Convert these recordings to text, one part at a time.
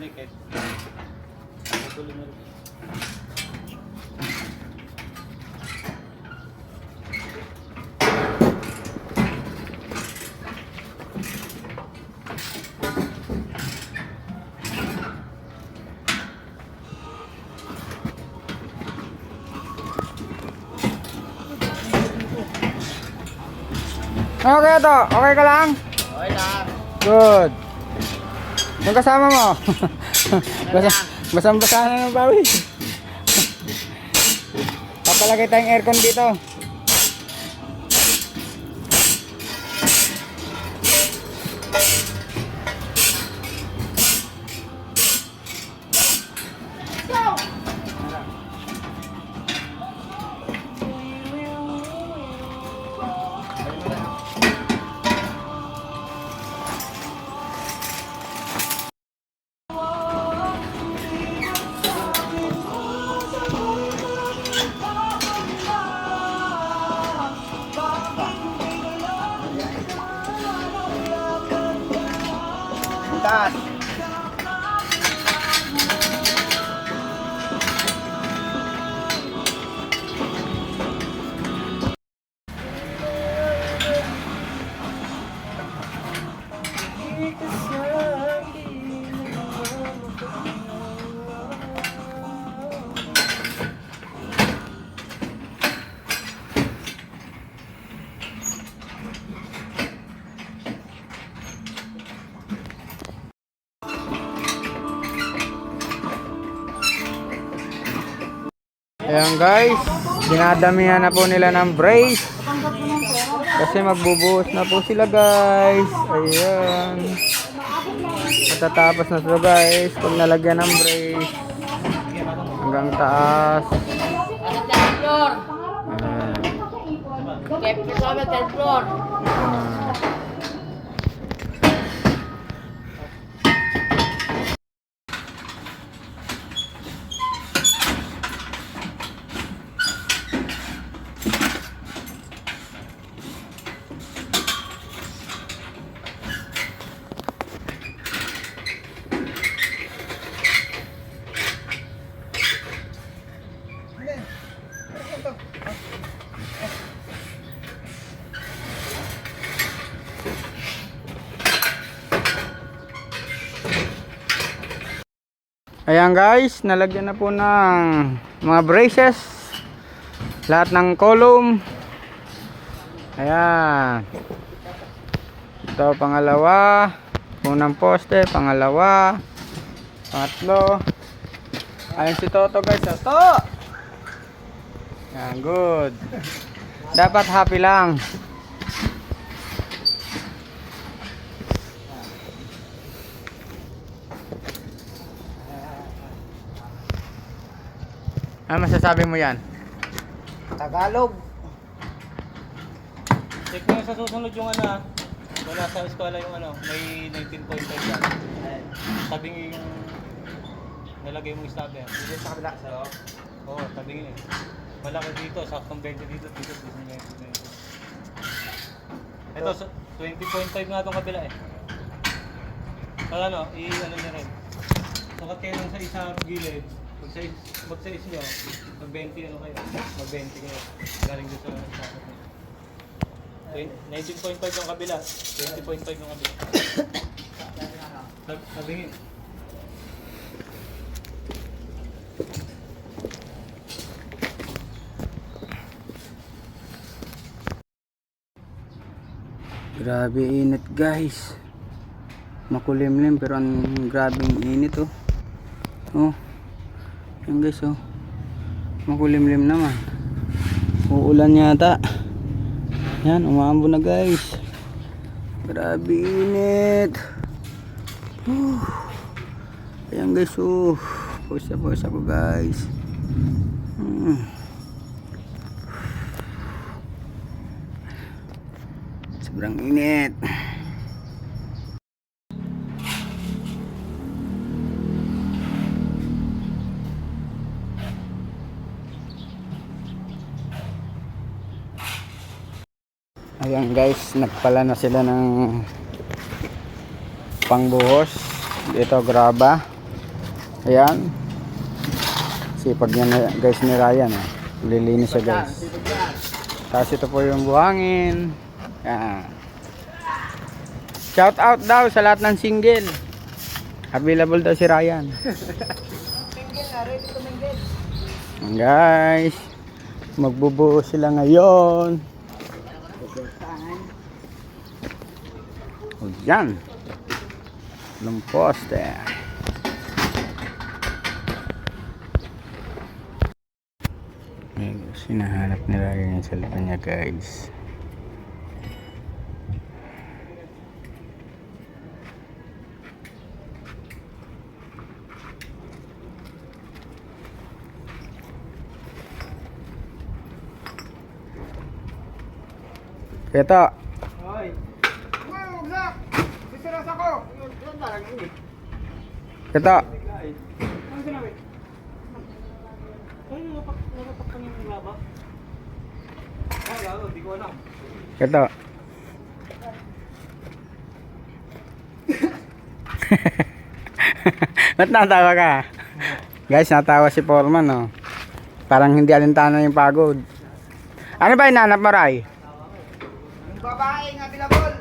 naked. Tuloy na rin. Okay to, okay ka lang? Okay lang. Good. Yung kasama mo? Basang-basa na ng pawis. Papalagay tayong aircon dito. Taas. Ayan guys, dinadamihan na po nila ng brace. Kasi magbubuhos na po sila guys. Ayan. Matatapos na sila guys. Pag nalagyan ng brace. Hanggang taas. Ayan. Ayan guys, nalagyan na po ng mga braces. Lahat ng column. Ayan. Ito pangalawa. Unang poste, pangalawa. Pangatlo. Ayan si Toto guys. Toto! Ayan, good. Dapat happy lang. Ano masasabi mo yan? Tagalog. Check mo sa susunod yung ano ha. Wala sa eskwela yung ano, may 19.5 yan. Tabing yung nalagay mo stubber. Dito sa kabila. Sa loob. Oo, tabingin eh. Malaki dito, saktong 20 dito, dito 20. Ito, 20.5 nga itong kabila eh. Kaya ano, i-ano nyo rin. Sukat kayo lang sa isang gilid. Mag-size nyo, mag-20 ano kayo, mag-20 kayo. Galing dito sa 19.5 yung kabila, 20.5 yung kabila. Tabingin. Grabe init guys. Makulimlim pero ang grabing init oh. Oh. Yan guys oh. Makulimlim naman. Uulan yata. Yan, umaambo na guys. Grabe init. Ayan guys oh. Pawis ako guys. Sobrang init. Ayan guys, nagpala na sila ng pangbuhos. Ito graba. Ayan. Sipag niya na, guys ni Ryan. Lilinis siya guys. Tapos ito po yung buhangin. Ayan. Shout out daw sa lahat ng single. Available daw si Ryan. Ayan, guys. Magbubuo sila ngayon. O yan. Ng poste. Sinahanap nila yung cellphone niya guys. Ito. Hoy. Wag. Sisiras ako. Yun parang yun. Ito. Ano sinabi? Ay, nakapak yung laba. Ay, hindi ko alam. Ito. Ba't natawa ka? Guys, natawa si Foreman, no? Parang hindi alintana yung pagod. Ano ba hinanap mo, Ray? Yung babae nga available.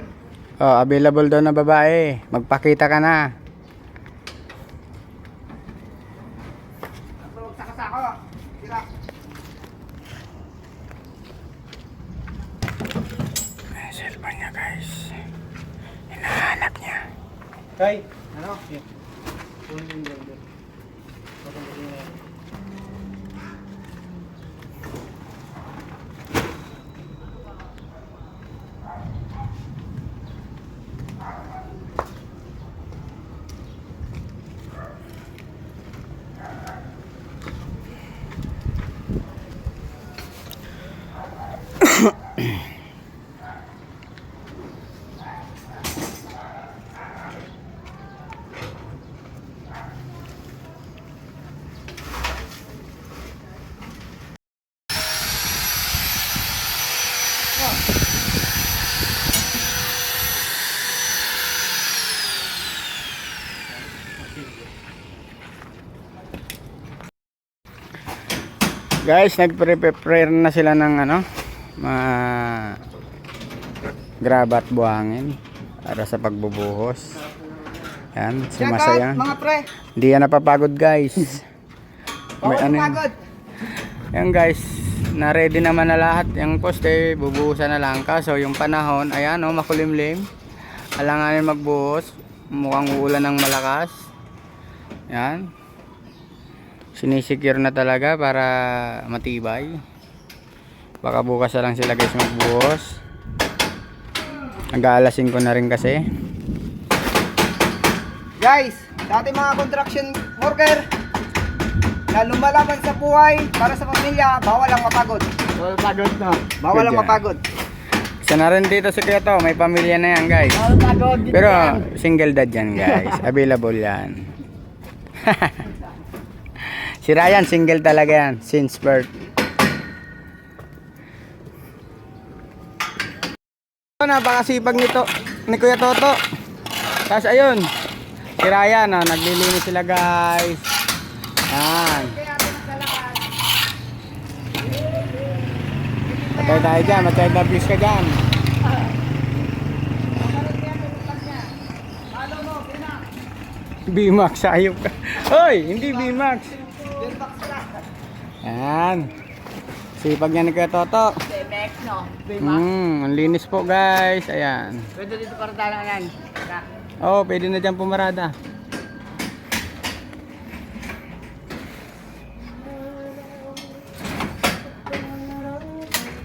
Oh, available daw na babae. Magpakita ka na. Saka ako. Tira. Cellphone niya, guys. Hinahanap niya. Kay, Ano? kunin yung blender. Patanggalin na yan. Guys, nagprepare na sila ng ano, graba at buhangin para sa pagbubuhos. Yan, si Masaya. Mga pre. Hindi yan napapagod guys. May Bawal ano yan. pagod. Yan guys, na ready naman na lahat. Yung poste, bubuhusan na lang. Kaso yung panahon, ayan o, makulimlim. Alanganin magbuhos. Mukhang uulan ng malakas. Yan. Sinisecure na talaga para matibay. Baka bukas na lang sila guys magbuhos. Nag-aalasin ko na rin kasi. Guys, sa ating mga construction worker na lumalaban sa buhay para sa pamilya, bawal ang mapagod. Bawal pagod no? Bawal ang mapagod. Isa na rin dito si Kuya, may pamilya na yan guys. Bawal pagod. Pero single dad yan guys. Available yan. Si Ryan single talaga yan since birth. Napakasipag nito ni Kuya Toto. Tapos ayun, si Ryan naglilinis sila guys. Yan. Matay tayo dyan, matay na views ka dyan. B-Max, ayop ka. Hoy, hindi B-Max. Yan. Sipag niya ni Kuya Toto. Bebex, no? Ang linis po guys. Ayan. Pwede dito para talangan. Oh, pwede na dyan pumarada.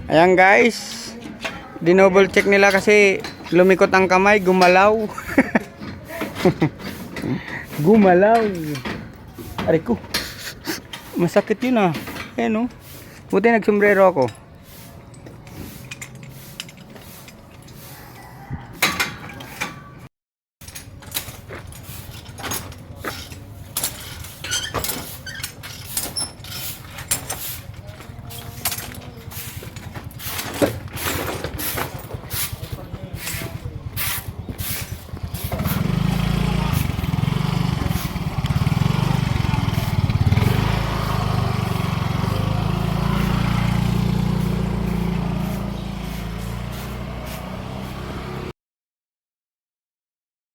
Ayan guys. Dinoble check nila kasi lumikot ang kamay, gumalaw. Gumalaw. Aray ko. Masakit yun ah. Ayan oh. Buti nagsombrero ako.